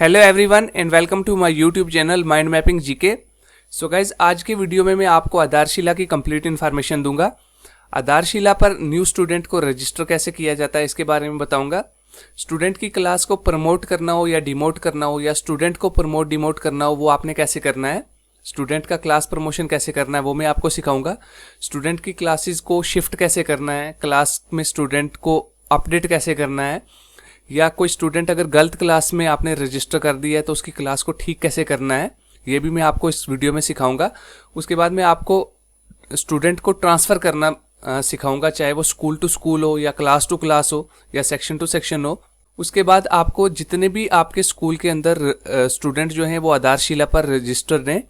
Hello everyone and welcome to my YouTube channel mind mapping GK. So guys, आज के video में मैं आपको आधारशिला की कंप्लीट इन्फॉर्मेशन दूंगा। आधारशिला पर न्यू स्टूडेंट को रजिस्टर कैसे किया जाता है इसके बारे में बताऊंगा। स्टूडेंट की क्लास को प्रमोट करना हो या डिमोट करना हो या स्टूडेंट को प्रमोट डिमोट करना हो, वो आपने कैसे करना है। स्टूडेंट का क्लास प्रमोशन कैसे करना है वो मैं आपको सिखाऊंगा। स्टूडेंट की क्लासेस को शिफ्ट कैसे करना है, क्लास में स्टूडेंट को अपडेट कैसे करना है, या कोई स्टूडेंट अगर गलत क्लास में आपने रजिस्टर कर दिया है तो उसकी क्लास को ठीक कैसे करना है, ये भी मैं आपको इस वीडियो में सिखाऊंगा। उसके बाद मैं आपको स्टूडेंट को ट्रांसफ़र करना सिखाऊंगा, चाहे वो स्कूल टू स्कूल हो या क्लास टू क्लास हो या सेक्शन टू सेक्शन हो। उसके बाद आपको जितने भी आपके स्कूल के अंदर स्टूडेंट जो हैं वो आधारशिला पर रजिस्टर्ड हैं,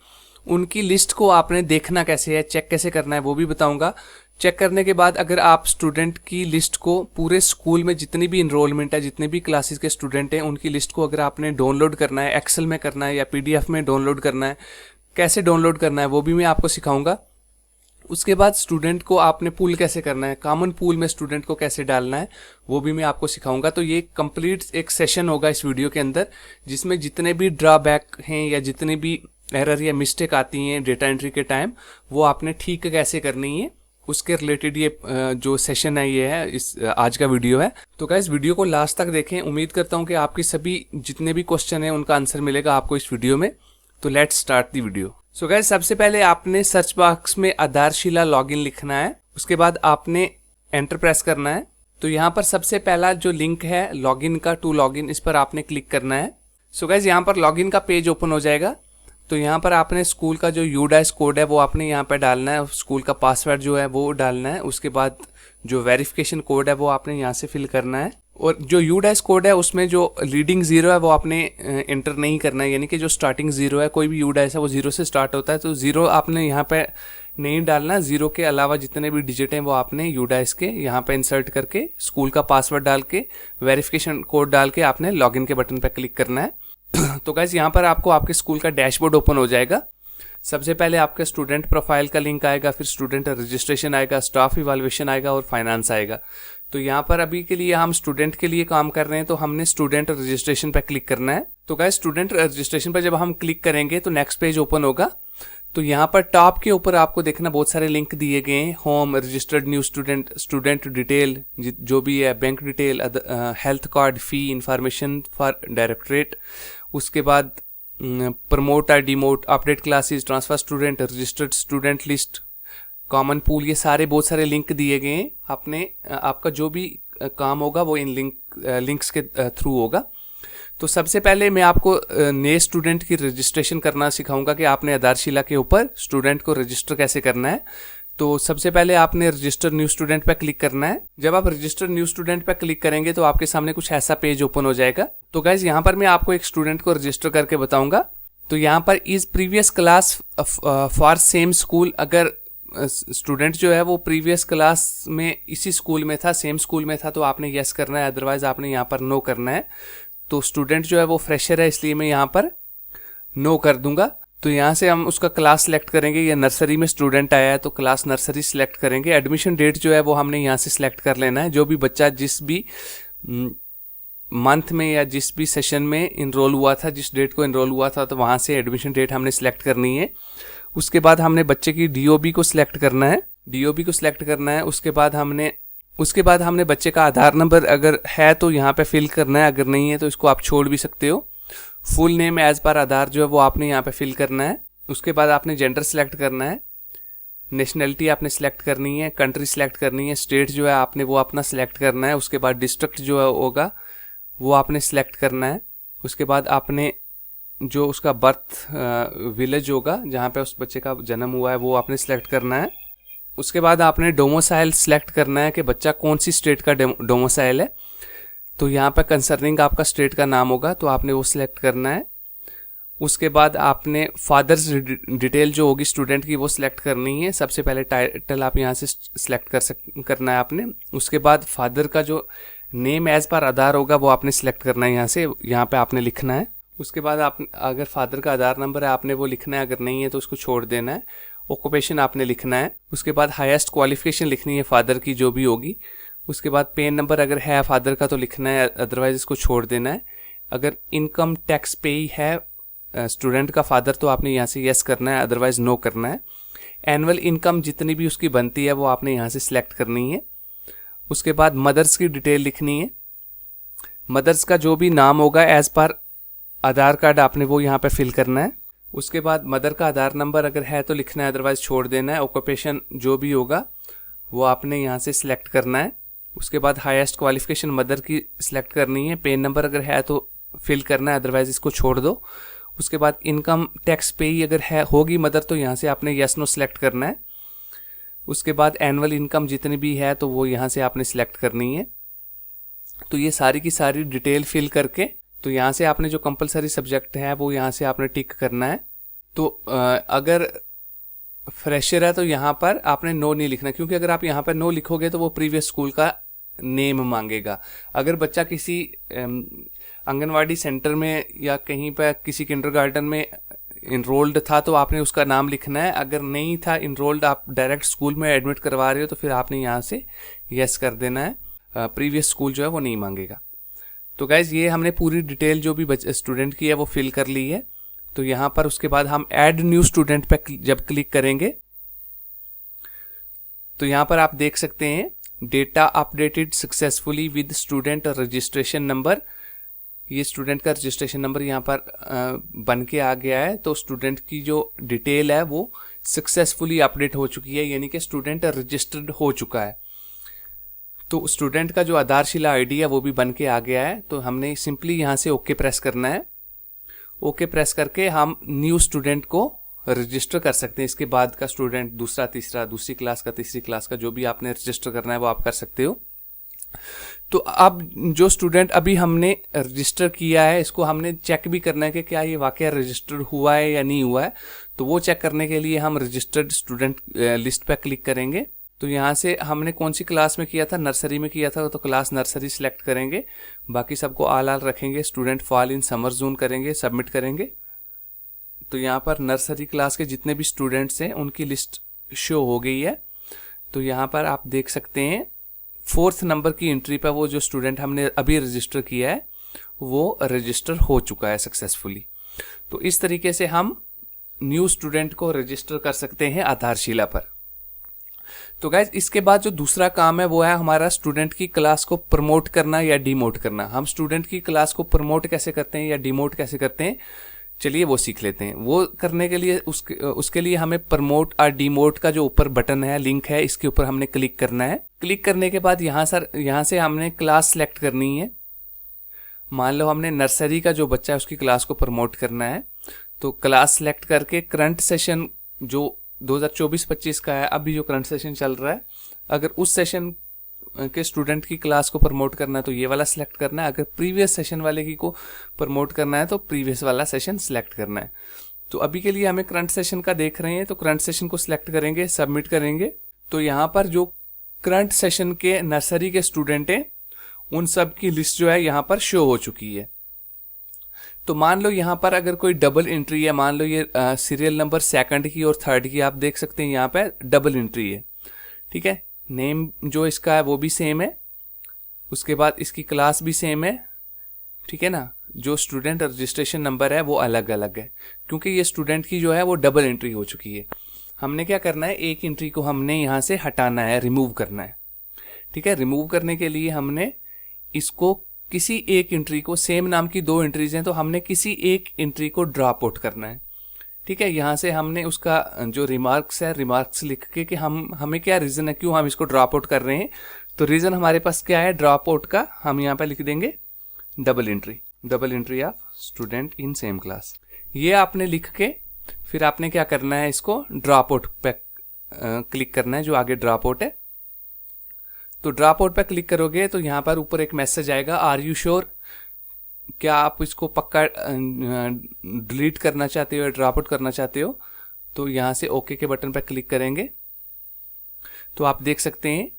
उनकी लिस्ट को आपने देखना कैसे है, चेक कैसे करना है वो भी बताऊंगा। चेक करने के बाद अगर आप स्टूडेंट की लिस्ट को पूरे स्कूल में जितनी भी इनरोलमेंट है, जितने भी क्लासेस के स्टूडेंट हैं, उनकी लिस्ट को अगर आपने डाउनलोड करना है, एक्सेल में करना है या पीडीएफ में डाउनलोड करना है, कैसे डाउनलोड करना है वो भी मैं आपको सिखाऊंगा। उसके बाद स्टूडेंट को आपने पूल कैसे करना है, कॉमन पूल में स्टूडेंट को कैसे डालना है वो भी मैं आपको सिखाऊंगा। तो ये कंप्लीट एक सेशन होगा इस वीडियो के अंदर, जिसमें जितने भी ड्रॉबैक हैं या जितने भी एरर या मिस्टेक आती हैं डेटा एंट्री के टाइम, वो आपने ठीक कैसे करनी है, उसके रिलेटेड ये जो सेशन है ये है, इस आज का वीडियो है। तो गाइस, वीडियो को लास्ट तक देखें। उम्मीद करता हूँ कि आपकी सभी जितने भी क्वेश्चन हैं उनका आंसर मिलेगा आपको इस वीडियो में। तो let's start the video. So guys, सबसे पहले आपने सर्च बॉक्स में आधारशिला लॉगिन लिखना है। उसके बाद आपने एंटर प्रेस करना है। तो यहाँ पर सबसे पहला जो लिंक है लॉगिन का, टू लॉगिन, इस पर आपने क्लिक करना है। सो गाइस, यहाँ पर लॉगिन का पेज ओपन हो जाएगा। तो यहाँ पर आपने स्कूल का जो यूडाइस कोड है वो आपने यहाँ पर डालना है, स्कूल का पासवर्ड जो है वो डालना है। उसके बाद जो वेरिफिकेशन कोड है वो आपने यहाँ से फिल करना है, और जो यूडाइस कोड है उसमें जो लीडिंग जीरो है वो आपने एंटर नहीं करना है, यानी कि जो स्टार्टिंग जीरो है, कोई भी यूडाइस है वो जीरो से स्टार्ट होता है, तो जीरो आपने यहाँ पे नहीं डालना। जीरो के अलावा जितने भी डिजिट हैं वो आपने यूडाइस के यहाँ पे इंसर्ट करके, स्कूल का पासवर्ड डाल के, वेरिफिकेशन कोड डाल के आपने लॉगिन के बटन पर क्लिक करना है। तो गाइस, यहाँ पर आपको आपके स्कूल का डैशबोर्ड ओपन हो जाएगा। सबसे पहले आपका स्टूडेंट प्रोफाइल का लिंक आएगा, फिर स्टूडेंट रजिस्ट्रेशन आएगा, स्टाफ इवैल्यूएशन आएगा और फाइनेंस आएगा। तो यहाँ पर अभी के लिए हम स्टूडेंट के लिए काम कर रहे हैं, तो हमने स्टूडेंट रजिस्ट्रेशन पर क्लिक करना है। तो गाइस, स्टूडेंट रजिस्ट्रेशन पर जब हम क्लिक करेंगे तो नेक्स्ट पेज ओपन होगा। तो यहाँ पर टॉप के ऊपर आपको देखना बहुत सारे लिंक दिए गए हैं। Home, registered new student, student detail जो भी है, bank detail, health card, fee, information for directorate, उसके बाद प्रमोट और demote, update classes, transfer student, registered student list, common pool, ये सारे बहुत सारे लिंक दिए गए हैं। आपने आपका जो भी काम होगा वो इन लिंक्स के थ्रू होगा। तो सबसे पहले मैं आपको नए स्टूडेंट की रजिस्ट्रेशन करना सिखाऊंगा कि आपने आधारशिला के ऊपर स्टूडेंट को रजिस्टर कैसे करना है। तो सबसे पहले आपने रजिस्टर न्यू स्टूडेंट पर क्लिक करना है। जब आप रजिस्टर न्यू स्टूडेंट पर क्लिक करेंगे तो आपके सामने कुछ ऐसा पेज ओपन हो जाएगा। तो गाइज, यहाँ पर मैं आपको एक स्टूडेंट को रजिस्टर करके बताऊंगा। तो यहाँ पर is previous class for same school, अगर स्टूडेंट जो है वो प्रीवियस क्लास में इसी स्कूल में था, सेम स्कूल में था, तो आपने यस करना है, अदरवाइज आपने यहाँ पर नो करना है। तो स्टूडेंट जो है वो फ्रेशर है, इसलिए मैं यहाँ पर नो कर दूंगा। तो यहाँ से हम उसका क्लास सेलेक्ट करेंगे। ये नर्सरी में स्टूडेंट आया है तो क्लास नर्सरी सेलेक्ट करेंगे। एडमिशन डेट जो है वो हमने यहाँ से सिलेक्ट कर लेना है। जो भी बच्चा जिस भी मंथ में या जिस भी सेशन में इनरोल हुआ था, जिस डेट को इनरोल हुआ था, तो वहाँ से एडमिशन डेट हमने सिलेक्ट करनी है। उसके बाद हमने बच्चे की डीओबी को सिलेक्ट करना है, डीओबी को सिलेक्ट करना है। उसके बाद हमने बच्चे का आधार नंबर अगर है तो यहाँ पे फिल करना है, अगर नहीं है तो इसको आप छोड़ भी सकते हो। फुल नेम एज पर आधार जो है वो आपने यहाँ पे फिल करना है। उसके बाद आपने जेंडर सेलेक्ट करना है, नेशनलिटी आपने सेलेक्ट करनी है, कंट्री सेलेक्ट करनी है, स्टेट जो है आपने वो अपना सेलेक्ट करना है। उसके बाद डिस्ट्रिक्ट जो है होगा वो आपने सेलेक्ट करना है। उसके बाद आपने जो उसका बर्थ विलेज होगा जहाँ पे उस बच्चे का जन्म हुआ है वो आपने सेलेक्ट करना है। उसके बाद आपने डोमिसाइल सेलेक्ट करना है कि बच्चा कौन सी स्टेट का डोमिसाइल है। तो यहाँ पर कंसर्निंग आपका स्टेट का नाम होगा तो आपने वो सिलेक्ट करना है। उसके बाद आपने फादर्स डिटेल जो होगी स्टूडेंट की वो सिलेक्ट करनी है। सबसे पहले टाइटल आप यहाँ से सिलेक्ट करना है आपने। उसके बाद फादर का जो नेम एज पर आधार होगा वो आपने सिलेक्ट करना है, यहाँ पे आपने लिखना है। उसके बाद आप अगर फादर का आधार नंबर है आपने वो लिखना है, अगर नहीं है तो उसको छोड़ देना है। ऑक्यूपेशन आपने लिखना है। उसके बाद हाईएस्ट क्वालिफिकेशन लिखनी है फादर की जो भी होगी। उसके बाद पेन नंबर अगर है फादर का तो लिखना है, अदरवाइज इसको छोड़ देना है। अगर इनकम टैक्स पेई है स्टूडेंट का फादर तो आपने यहाँ से यस करना है, अदरवाइज नो करना है। एनुअल इनकम जितनी भी उसकी बनती है वो आपने यहाँ से सिलेक्ट करनी है। उसके बाद मदर्स की डिटेल लिखनी है। मदर्स का जो भी नाम होगा एज पर आधार कार्ड आपने वो यहाँ पे फिल करना है। उसके बाद मदर का आधार नंबर अगर है तो लिखना है, अदरवाइज छोड़ देना है। ऑक्यूपेशन जो भी होगा वो आपने यहाँ से सिलेक्ट करना है। उसके बाद हाईएस्ट क्वालिफिकेशन मदर की सिलेक्ट करनी है। पेन नंबर अगर है तो फिल करना है, अदरवाइज इसको छोड़ दो। उसके बाद इनकम टैक्स पेई अगर है होगी मदर तो यहाँ से आपने यस नो सिलेक्ट करना है। उसके बाद एनुअल इनकम जितनी भी है तो वो यहाँ से आपने सिलेक्ट करनी है। तो ये सारी की सारी डिटेल फिल करके तो यहाँ से आपने जो कंपलसरी सब्जेक्ट है वो यहाँ से आपने टिक करना है। तो अगर फ्रेशर है तो यहाँ पर आपने नो नहीं लिखना, क्योंकि अगर आप यहाँ पर नो लिखोगे तो वो प्रीवियस स्कूल का नेम मांगेगा। अगर बच्चा किसी आंगनवाड़ी सेंटर में या कहीं पर किसी किंडरगार्टन में इनरोल्ड था तो आपने उसका नाम लिखना है। अगर नहीं था इनरोल्ड, आप डायरेक्ट स्कूल में एडमिट करवा रहे हो तो फिर आपने यहाँ से यस कर देना है। प्रीवियस स्कूल जो है वो नहीं मांगेगा। तो गाइज ये हमने पूरी डिटेल जो भी स्टूडेंट की है वो फिल कर ली है। तो यहाँ पर उसके बाद हम ऐड न्यू स्टूडेंट पे जब क्लिक करेंगे तो यहाँ पर आप देख सकते हैं data updated successfully with student registration number. ये स्टूडेंट का रजिस्ट्रेशन नंबर यहाँ पर बन के आ गया है। तो स्टूडेंट की जो डिटेल है वो सक्सेसफुली अपडेट हो चुकी है, यानी कि स्टूडेंट रजिस्टर्ड हो चुका है। तो स्टूडेंट का जो आधारशिला आईडी है वो भी बन के आ गया है। तो हमने सिंपली यहाँ से ओके प्रेस करना है। ओके प्रेस करके हम न्यू स्टूडेंट को रजिस्टर कर सकते हैं। इसके बाद का स्टूडेंट दूसरा तीसरा, दूसरी क्लास का तीसरी क्लास का जो भी आपने रजिस्टर करना है वो आप कर सकते हो। तो अब जो स्टूडेंट अभी हमने रजिस्टर किया है इसको हमने चेक भी करना है कि क्या ये वाकई रजिस्टर्ड हुआ है या नहीं हुआ है। तो वो चेक करने के लिए हम रजिस्टर्ड स्टूडेंट लिस्ट पर क्लिक करेंगे। तो यहाँ से हमने कौन सी क्लास में किया था, नर्सरी में किया था, तो क्लास नर्सरी सिलेक्ट करेंगे। बाकी सबको आल रखेंगे। Student fall in summer zone करेंगे, सबमिट करेंगे। तो यहाँ पर नर्सरी क्लास के जितने भी स्टूडेंट्स हैं उनकी लिस्ट शो हो गई है। तो यहाँ पर आप देख सकते हैं 4th नंबर की एंट्री पर वो जो स्टूडेंट हमने अभी रजिस्टर किया है वो रजिस्टर हो चुका है सक्सेसफुली। तो इस तरीके से हम न्यू स्टूडेंट को रजिस्टर कर सकते हैं आधारशिला पर। तो गाइज इसके बाद जो दूसरा काम है वो है हमारा स्टूडेंट की क्लास को प्रमोट करना या डिमोट करना। हम स्टूडेंट की क्लास को प्रमोट कैसे करते हैं या डिमोट कैसे करते हैं, चलिए वो सीख लेते हैं। वो करने के लिए उसके लिए हमें प्रमोट और डिमोट का जो ऊपर बटन है, लिंक है, इसके ऊपर हमने क्लिक करना है। क्लिक करने के बाद यहाँ से हमने क्लास सेलेक्ट करनी है। मान लो हमने नर्सरी का जो बच्चा है उसकी क्लास को प्रमोट करना है। तो क्लास सेलेक्ट करके करंट सेशन जो 2024-25 का है, अभी जो करंट सेशन चल रहा है, अगर उस सेशन के स्टूडेंट की क्लास को प्रमोट करना है तो ये वाला सिलेक्ट करना है। अगर प्रीवियस सेशन वाले की को प्रमोट करना है तो प्रीवियस वाला सेशन सिलेक्ट करना है। तो अभी के लिए हमें करंट सेशन का देख रहे हैं तो करंट सेशन को सिलेक्ट करेंगे, सबमिट करेंगे। तो यहाँ पर जो करंट सेशन के नर्सरी के स्टूडेंट हैं उन सब की लिस्ट जो है यहाँ पर शो हो चुकी है। तो मान लो यहाँ पर अगर कोई डबल एंट्री है, मान लो ये सीरियल नंबर 2nd की और 3rd की, आप देख सकते हैं यहाँ पे डबल एंट्री है। ठीक है, नेम जो इसका है वो भी सेम है, उसके बाद इसकी क्लास भी सेम है। ठीक है ना, जो स्टूडेंट रजिस्ट्रेशन नंबर है वो अलग अलग है, क्योंकि ये स्टूडेंट की जो है वो डबल एंट्री हो चुकी है। हमने क्या करना है, एक एंट्री को हमने यहाँ से हटाना है, रिमूव करना है। ठीक है, रिमूव करने के लिए हमने इसको किसी एक एंट्री को, सेम नाम की 2 एंट्रीज हैं तो हमने किसी एक एंट्री को ड्रॉप आउट करना है। ठीक है, यहाँ से हमने उसका जो रिमार्क्स है, रिमार्क्स लिख के कि हमें क्या रीज़न है, क्यों हम इसको ड्रॉप आउट कर रहे हैं। तो रीज़न हमारे पास क्या है ड्रॉप आउट का, हम यहाँ पे लिख देंगे double entry of student in same class. ये आपने लिख के फिर आपने क्या करना है, इसको ड्रॉप आउट पे क्लिक करना है, जो आगे ड्रॉप आउट है। तो ड्रॉप आउट पे क्लिक करोगे तो यहाँ पर ऊपर एक मैसेज आएगा, आर यू श्योर, क्या आप इसको पक्का डिलीट करना चाहते हो या ड्रॉप आउट करना चाहते हो। तो यहाँ से ओके के बटन पर क्लिक करेंगे तो आप देख सकते हैं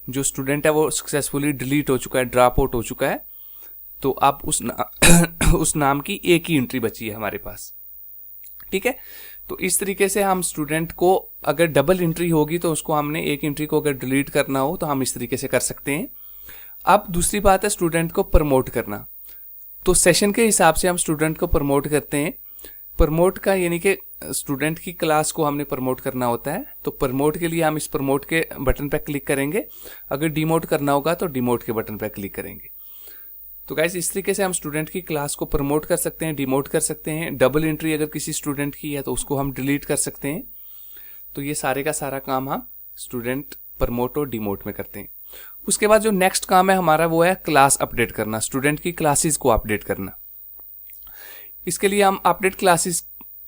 जो स्टूडेंट है वो सक्सेसफुली डिलीट हो चुका है, ड्रॉप आउट हो चुका है। तो अब उस नाम की एक ही एंट्री बची है हमारे पास। ठीक है, तो इस तरीके से हम स्टूडेंट को, अगर डबल एंट्री होगी तो उसको हमने एक एंट्री को अगर डिलीट करना हो तो हम इस तरीके से कर सकते हैं। अब दूसरी बात है स्टूडेंट को प्रमोट करना। तो सेशन के हिसाब से हम स्टूडेंट को प्रमोट करते हैं। प्रमोट का यानी कि स्टूडेंट की क्लास को हमने प्रमोट करना होता है, तो प्रमोट के लिए हम इस प्रमोट के बटन पर क्लिक करेंगे। अगर डिमोट करना होगा तो डिमोट के बटन पर क्लिक करेंगे। तो गाइस इस तरीके से हम स्टूडेंट की क्लास को प्रमोट कर सकते हैं, डिमोट कर सकते हैं। डबल एंट्री अगर किसी स्टूडेंट की है तो उसको हम डिलीट कर सकते हैं। तो ये सारे का सारा काम हम स्टूडेंट प्रमोट और डिमोट में करते हैं। उसके बाद जो नेक्स्ट काम है हमारा वो है क्लास अपडेट करना, स्टूडेंट की क्लासेस को अपडेट करना। इसके लिए हम अपडेट क्लासेस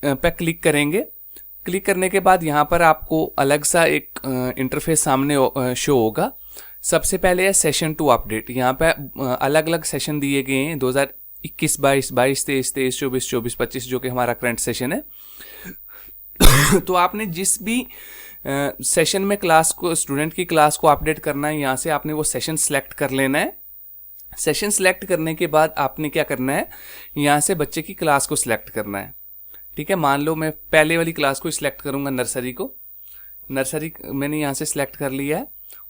पे क्लिक करेंगे। क्लिक करने के बाद यहाँ पर आपको अलग सा एक इंटरफेस सामने शो होगा। सबसे पहले है सेशन टू अपडेट। यहाँ पे अलग अलग सेशन दिए गए हैं 2021, 22, 23, 23, 24, 24, 25 जो कि हमारा करंट सेशन है। तो आपने जिस भी सेशन में क्लास को, स्टूडेंट की क्लास को अपडेट करना है, यहाँ से आपने वो सेशन सेलेक्ट कर लेना है। सेशन सेलेक्ट करने के बाद आपने क्या करना है, यहाँ से बच्चे की क्लास को सिलेक्ट करना है। ठीक है, मान लो मैं पहले वाली क्लास को सिलेक्ट करूंगा, नर्सरी को। नर्सरी मैंने यहाँ से सिलेक्ट कर लिया है।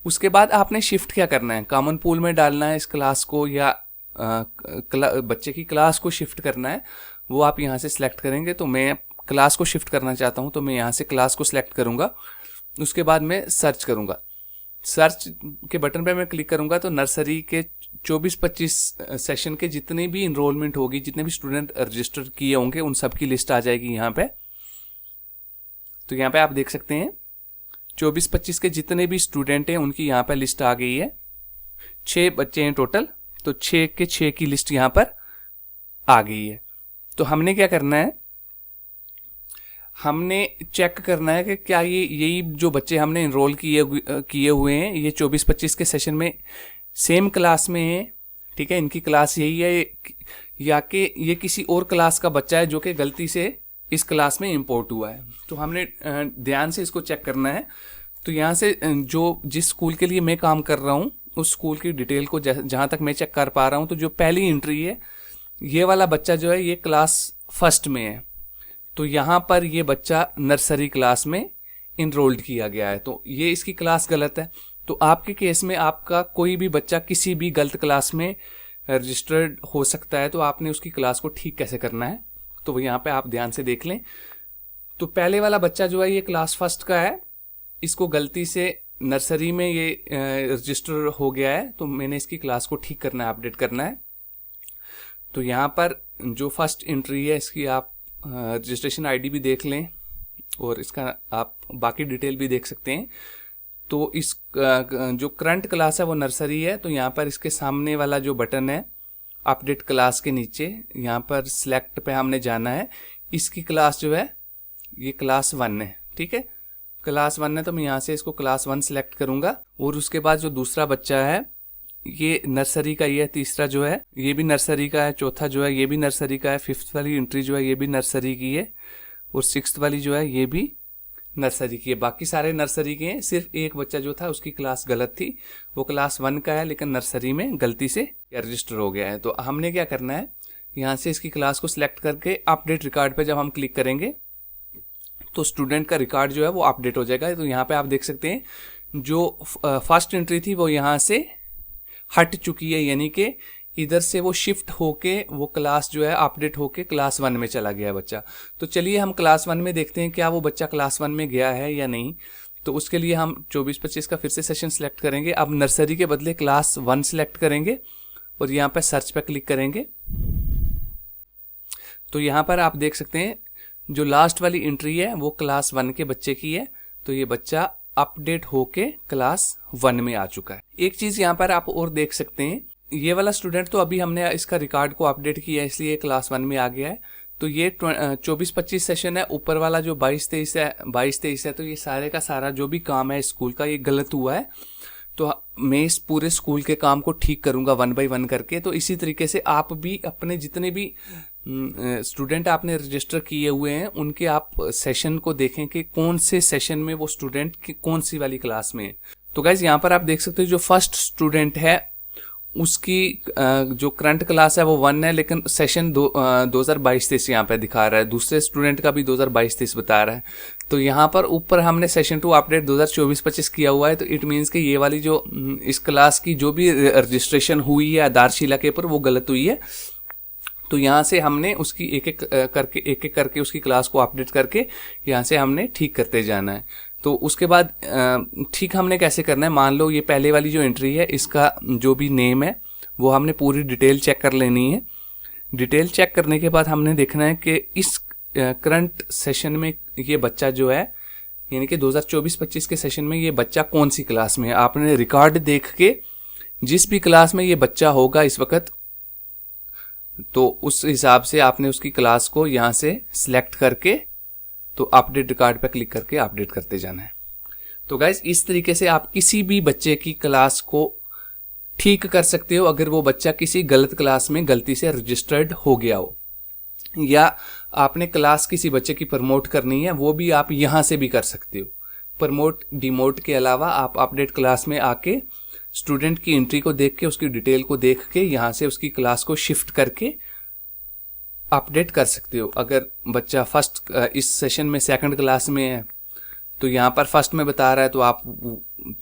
उसके बाद आपने शिफ्ट क्या करना है, कॉमन पूल में डालना है इस क्लास को या बच्चे की क्लास को शिफ्ट करना है, वो आप यहाँ से सिलेक्ट करेंगे। तो मैं क्लास को शिफ्ट करना चाहता हूँ तो मैं यहाँ से क्लास को सिलेक्ट करूँगा। उसके बाद मैं सर्च करूँगा। सर्च के बटन पे मैं क्लिक करूँगा तो नर्सरी के 24-25 सेशन के जितने भी इनरोलमेंट होगी, जितने भी स्टूडेंट रजिस्टर किए होंगे, उन सब की लिस्ट आ जाएगी यहाँ पे। तो यहाँ पे आप देख सकते हैं 24-25 के जितने भी स्टूडेंट हैं उनकी यहाँ पर लिस्ट आ गई है। 6 बच्चे हैं टोटल, तो 6 के 6 की लिस्ट यहाँ पर आ गई है। तो हमने क्या करना है, हमने चेक करना है कि क्या ये यही जो बच्चे हमने इनरोल किए हुए हैं ये 24-25 के सेशन में सेम क्लास में है। ठीक है, इनकी क्लास यही है, या कि ये किसी और क्लास का बच्चा है जो कि गलती से इस क्लास में इंपोर्ट हुआ है। तो हमने ध्यान से इसको चेक करना है। तो यहाँ से जो जिस स्कूल के लिए मैं काम कर रहा हूँ उस स्कूल की डिटेल को जहाँ तक मैं चेक कर पा रहा हूँ, तो जो पहली एंट्री है ये वाला बच्चा जो है ये क्लास फर्स्ट में है। तो यहाँ पर ये बच्चा नर्सरी क्लास में इनरोल्ड किया गया है, तो ये इसकी क्लास गलत है। तो आपके केस में आपका कोई भी बच्चा किसी भी गलत क्लास में रजिस्टर्ड हो सकता है, तो आपने उसकी क्लास को ठीक कैसे करना है तो वो यहाँ पे आप ध्यान से देख लें। तो पहले वाला बच्चा जो है ये क्लास फर्स्ट का है, इसको गलती से नर्सरी में ये रजिस्टर हो गया है, तो मैंने इसकी क्लास को ठीक करना है, अपडेट करना है। तो यहाँ पर जो फर्स्ट एंट्री है इसकी आप रजिस्ट्रेशन आईडी भी देख लें और इसका आप बाकी डिटेल भी देख सकते हैं। तो इस जो करंट क्लास है वो नर्सरी है, तो यहाँ पर इसके सामने वाला जो बटन है अपडेट क्लास के नीचे, यहाँ पर सिलेक्ट पे हमने जाना है। इसकी क्लास जो है ये क्लास 1 है। ठीक है, क्लास 1 है, तो मैं यहाँ से इसको क्लास 1 सिलेक्ट करूँगा। और उसके बाद जो दूसरा बच्चा है ये नर्सरी का ही है, तीसरा जो है ये भी नर्सरी का है, चौथा जो है ये भी नर्सरी का है, 5th वाली एंट्री जो है ये भी नर्सरी की है, और 6th वाली जो है ये भी नर्सरी की है। बाकी सारे नर्सरी के हैं, सिर्फ एक बच्चा जो था उसकी क्लास गलत थी, वो क्लास 1 का है लेकिन नर्सरी में गलती से रजिस्टर हो गया है। तो हमने क्या करना है, यहाँ से इसकी क्लास को सिलेक्ट करके अपडेट रिकॉर्ड पे जब हम क्लिक करेंगे तो स्टूडेंट का रिकॉर्ड जो है वो अपडेट हो जाएगा। तो यहाँ पे आप देख सकते हैं जो फर्स्ट एंट्री थी वो यहाँ से हट चुकी है, यानी कि इधर से वो शिफ्ट होके वो क्लास जो है अपडेट होके क्लास 1 में चला गया बच्चा। तो चलिए हम क्लास 1 में देखते हैं क्या वो बच्चा क्लास 1 में गया है या नहीं। तो उसके लिए हम 24-25 का फिर से सेशन सिलेक्ट करेंगे। अब नर्सरी के बदले क्लास 1 सिलेक्ट करेंगे और यहाँ पर सर्च पे क्लिक करेंगे। तो यहाँ पर आप देख सकते हैं जो लास्ट वाली एंट्री है वो क्लास 1 के बच्चे की है, तो ये बच्चा अपडेट होके क्लास 1 में आ चुका है। एक चीज यहाँ पर आप और देख सकते हैं, ये वाला स्टूडेंट तो अभी हमने इसका रिकॉर्ड को अपडेट किया इसलिए क्लास 1 में आ गया है। तो ये 24-25 सेशन है, ऊपर वाला जो 22-23 है, तो ये सारे का सारा जो भी काम है स्कूल का ये गलत हुआ है। तो मैं इस पूरे स्कूल के काम को ठीक करूंगा 1 बाय 1 करके। तो इसी तरीके से आप भी अपने जितने भी स्टूडेंट आपने रजिस्टर किए हुए हैं उनके आप सेशन को देखें कि कौन से सेशन में वो स्टूडेंट की कौन सी वाली क्लास में है। तो गाइज यहाँ पर आप देख सकते हो जो फर्स्ट स्टूडेंट है उसकी जो करंट क्लास है वो 1 है, लेकिन सेशन 2022-23 यहाँ पे दिखा रहा है। दूसरे स्टूडेंट का भी 2022-23 बता रहा है। तो यहाँ पर ऊपर हमने सेशन 2 अपडेट 2024-25 किया हुआ है, तो इट मीन्स कि ये वाली जो इस क्लास की जो भी रजिस्ट्रेशन हुई है आधारशिला के ऊपर वो गलत हुई है। तो यहाँ से हमने उसकी एक एक करके उसकी क्लास को अपडेट करके यहाँ से हमने ठीक करते जाना है। तो उसके बाद ठीक हमने कैसे करना है, मान लो ये पहले वाली जो एंट्री है इसका जो भी नेम है वो हमने पूरी डिटेल चेक कर लेनी है। डिटेल चेक करने के बाद हमने देखना है कि इस करंट सेशन में ये बच्चा जो है, यानी कि 2024-25 के सेशन में ये बच्चा कौन सी क्लास में है। आपने रिकॉर्ड देख के जिस भी क्लास में ये बच्चा होगा इस वक्त, तो उस हिसाब से आपने उसकी क्लास को यहाँ से सिलेक्ट करके तो अपडेट रिकॉर्ड पर क्लिक करके अपडेट करते जाना है। तो गाइज इस तरीके से आप किसी भी बच्चे की क्लास को ठीक कर सकते हो अगर वो बच्चा किसी गलत क्लास में गलती से रजिस्टर्ड हो गया हो, या आपने क्लास किसी बच्चे की प्रमोट करनी है वो भी आप यहाँ से भी कर सकते हो। प्रमोट डिमोट के अलावा आप अपडेट क्लास में आके स्टूडेंट की एंट्री को देख के उसकी डिटेल को देख के यहाँ से उसकी क्लास को शिफ्ट करके अपडेट कर सकते हो। अगर बच्चा फर्स्ट इस सेशन में सेकंड क्लास में है तो यहाँ पर फर्स्ट में बता रहा है, तो आप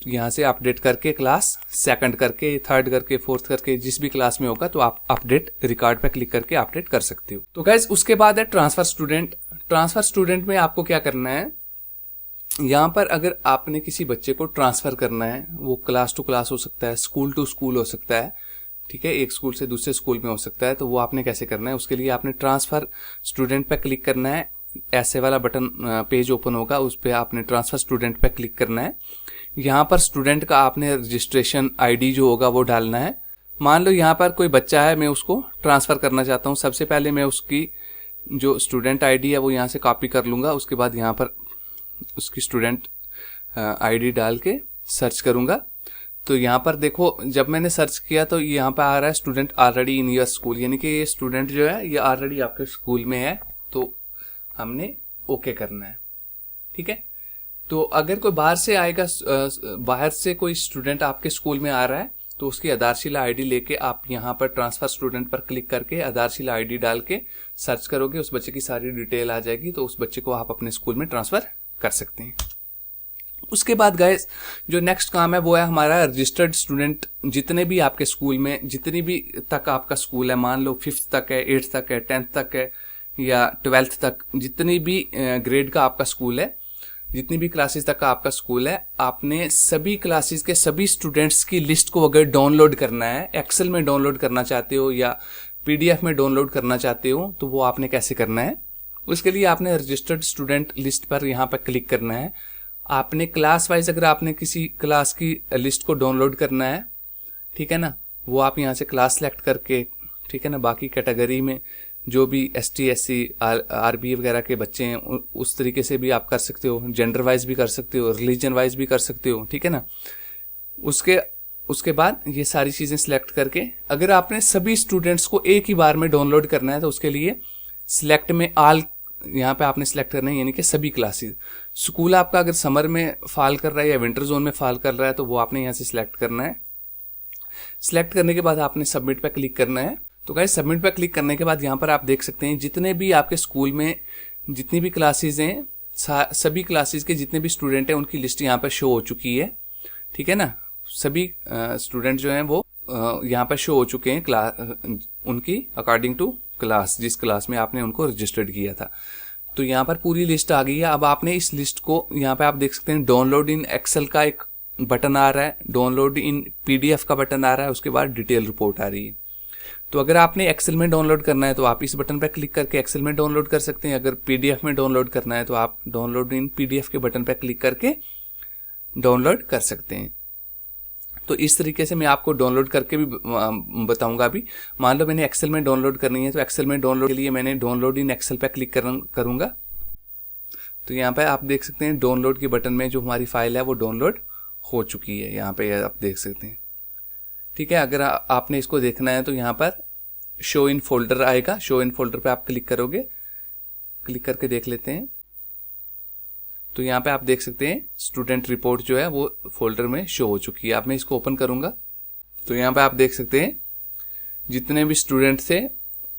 यहाँ से अपडेट करके क्लास सेकंड करके थर्ड करके फोर्थ करके जिस भी क्लास में होगा तो आप अपडेट रिकॉर्ड पे क्लिक करके अपडेट कर सकते हो। तो गाइज उसके बाद है ट्रांसफर स्टूडेंट। ट्रांसफर स्टूडेंट में आपको क्या करना है, यहाँ पर अगर आपने किसी बच्चे को ट्रांसफर करना है, वो क्लास टू क्लास हो सकता है, स्कूल टू स्कूल हो सकता है, ठीक है, एक स्कूल से दूसरे स्कूल में हो सकता है, तो वो आपने कैसे करना है, उसके लिए आपने ट्रांसफर स्टूडेंट पे क्लिक करना है। ऐसे वाला बटन पेज ओपन होगा, उस पर आपने ट्रांसफर स्टूडेंट पे क्लिक करना है। यहाँ पर स्टूडेंट का आपने रजिस्ट्रेशन आईडी जो होगा वो डालना है। मान लो यहाँ पर कोई बच्चा है, मैं उसको ट्रांसफर करना चाहता हूँ। सबसे पहले मैं उसकी जो स्टूडेंट आईडी है वो यहाँ से कॉपी कर लूँगा, उसके बाद यहाँ पर उसकी स्टूडेंट आईडी डाल के सर्च करूँगा। तो यहाँ पर देखो जब मैंने सर्च किया तो यहाँ पर आ रहा है student already in your school, यानी कि ये स्टूडेंट जो है ये ऑलरेडी आपके स्कूल में है, तो हमने ओके करना है, ठीक है। तो अगर कोई बाहर से आएगा, बाहर से कोई स्टूडेंट आपके स्कूल में आ रहा है, तो उसकी आधारशिला आईडी लेके आप यहाँ पर ट्रांसफर स्टूडेंट पर क्लिक करके आधारशिला आईडी डाल के सर्च करोगे, उस बच्चे की सारी डिटेल आ जाएगी, तो उस बच्चे को आप अपने स्कूल में ट्रांसफर कर सकते हैं। उसके बाद गाइस जो नेक्स्ट काम है वो है हमारा रजिस्टर्ड स्टूडेंट। जितने भी आपके स्कूल में जितनी भी तक आपका स्कूल है, मान लो 5th तक है, 8th तक है, 10th तक है या 12th तक, जितनी भी ग्रेड का आपका स्कूल है, जितनी भी क्लासेस तक का आपका स्कूल है, आपने सभी क्लासेस के सभी स्टूडेंट्स की लिस्ट को अगर डाउनलोड करना है, एक्सेल में डाउनलोड करना चाहते हो या पीडीएफ में डाउनलोड करना चाहते हो, तो वो आपने कैसे करना है, उसके लिए आपने रजिस्टर्ड स्टूडेंट लिस्ट पर यहाँ पर क्लिक करना है। आपने क्लास वाइज अगर आपने किसी क्लास की लिस्ट को डाउनलोड करना है, ठीक है ना, वो आप यहाँ से क्लास सेलेक्ट करके, ठीक है ना, बाकी कैटेगरी में जो भी ST SC RB वगैरह के बच्चे हैं उस तरीके से भी आप कर सकते हो, जेंडर वाइज भी कर सकते हो, रिलीजन वाइज भी कर सकते हो, ठीक है ना। उसके बाद ये सारी चीज़ें सिलेक्ट करके अगर आपने सभी स्टूडेंट्स को एक ही बार में डाउनलोड करना है तो उसके लिए सिलेक्ट में ऑल यहाँ पे आपने सिलेक्ट करना है, यानी कि सभी क्लासेस। स्कूल आपका अगर समर में फॉल कर रहा है या विंटर जोन में फॉल कर रहा है तो वो आपने यहाँ से सिलेक्ट करना है। सिलेक्ट करने के बाद आपने सबमिट पे क्लिक करना है। तो गाइस सबमिट पे क्लिक करने के बाद यहाँ पर आप देख सकते हैं जितने भी आपके स्कूल में जितनी भी क्लासेस हैं, सभी क्लासेस के जितने भी स्टूडेंट हैं उनकी लिस्ट यहाँ पर शो हो चुकी है, ठीक है ना। सभी स्टूडेंट जो हैं वो यहाँ पर शो हो चुके हैं क्लास उनकी अकॉर्डिंग टू क्लास, जिस क्लास में आपने उनको रजिस्टर्ड किया था। तो यहाँ पर पूरी लिस्ट आ गई है। अब आपने इस लिस्ट को यहाँ पे आप देख सकते हैं डाउनलोड इन एक्सेल का एक बटन आ रहा है, डाउनलोड इन PDF का बटन आ रहा है, उसके बाद डिटेल रिपोर्ट आ रही है। तो अगर आपने एक्सेल में डाउनलोड करना है तो आप इस बटन पर क्लिक करके एक्सेल में डाउनलोड कर सकते हैं। अगर PDF में डाउनलोड करना है तो आप डाउनलोड इन PDF के बटन पर क्लिक करके डाउनलोड कर सकते हैं। तो इस तरीके से मैं आपको डाउनलोड करके भी बताऊंगा। अभी मान लो मैंने एक्सेल में डाउनलोड करनी है तो एक्सेल में डाउनलोड के लिए मैंने डाउनलोड इन एक्सेल पे क्लिक करूंगा। तो यहाँ पे आप देख सकते हैं डाउनलोड के बटन में जो हमारी फाइल है वो डाउनलोड हो चुकी है, यहाँ पे आप देख सकते हैं, ठीक है। अगर आपने इसको देखना है तो यहाँ पर शो इन फोल्डर आएगा, शो इन फोल्डर पे आप क्लिक करोगे, क्लिक करके देख लेते हैं। तो यहाँ पे आप देख सकते हैं स्टूडेंट रिपोर्ट जो है वो फोल्डर में शो हो चुकी है। अब मैं इसको ओपन करूंगा तो यहाँ पे आप देख सकते हैं जितने भी स्टूडेंट थे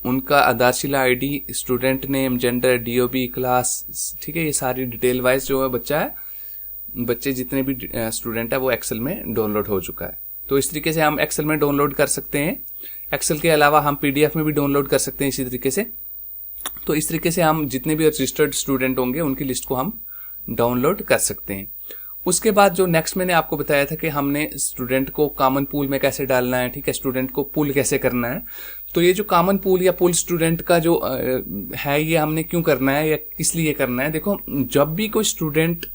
उनका आधारशिला ID, student name, gender, DOB, class, ठीक है, ये सारी डिटेल वाइज जो है बच्चे जितने भी स्टूडेंट है वो एक्सेल में डाउनलोड हो चुका है। तो इस तरीके से हम एक्सेल में डाउनलोड कर सकते हैं। एक्सेल के अलावा हम PDF में भी डाउनलोड कर सकते हैं इसी तरीके से। तो इस तरीके से हम जितने भी रजिस्टर्ड स्टूडेंट होंगे उनकी लिस्ट को हम डाउनलोड कर सकते हैं। उसके बाद जो नेक्स्ट मैंने आपको बताया था कि हमने स्टूडेंट को कॉमन पूल में कैसे डालना है, ठीक है, स्टूडेंट को पुल कैसे करना है। तो ये जो कॉमन पूल या पुल स्टूडेंट का जो है, ये हमने क्यों करना है या किस लिए करना है। देखो, जब भी कोई स्टूडेंट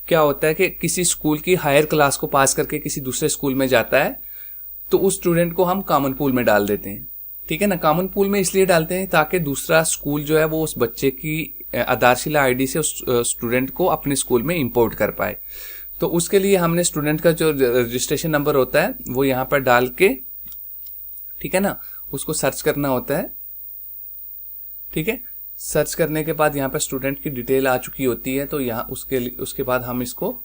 क्या होता है कि किसी स्कूल की हायर क्लास को पास करके किसी दूसरे स्कूल में जाता है, तो उस स्टूडेंट को हम कॉमन पूल में डाल देते हैं, ठीक है ना। कॉमन पूल में इसलिए डालते हैं ताकि दूसरा स्कूल जो है वो उस बच्चे की आधारशिला आईडी से उस स्टूडेंट को अपने स्कूल में इंपोर्ट कर पाए। तो उसके लिए हमने स्टूडेंट का जो रजिस्ट्रेशन नंबर होता है वो यहाँ पर डाल के, ठीक है ना, उसको सर्च करना होता है, ठीक है। सर्च करने के बाद यहाँ पर स्टूडेंट की डिटेल आ चुकी होती है, तो यहाँ उसके बाद हम इसको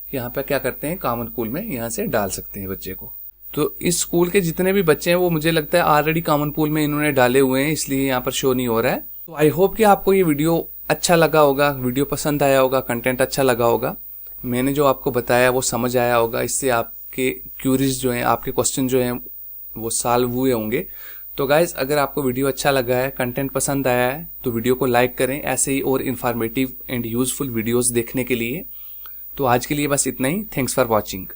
यहाँ पर क्या करते हैं, कॉमन पूल में यहाँ से डाल सकते हैं बच्चे को। तो इस स्कूल के जितने भी बच्चे हैं वो मुझे लगता है ऑलरेडी कॉमन पूल में इन्होंने डाले हुए हैं, इसलिए यहाँ पर शो नहीं हो रहा है। तो आई होप कि आपको ये वीडियो अच्छा लगा होगा, वीडियो पसंद आया होगा, कंटेंट अच्छा लगा होगा, मैंने जो आपको बताया वो समझ आया होगा। इससे आपके क्यूरीज जो हैं, आपके क्वेश्चन जो हैं वो सॉल्व हुए होंगे। तो गाइज, अगर आपको वीडियो अच्छा लगा है, कंटेंट पसंद आया है, तो वीडियो को लाइक करें ऐसे ही और इन्फॉर्मेटिव एंड यूजफुल वीडियोस देखने के लिए। तो आज के लिए बस इतना ही। Thanks for watching.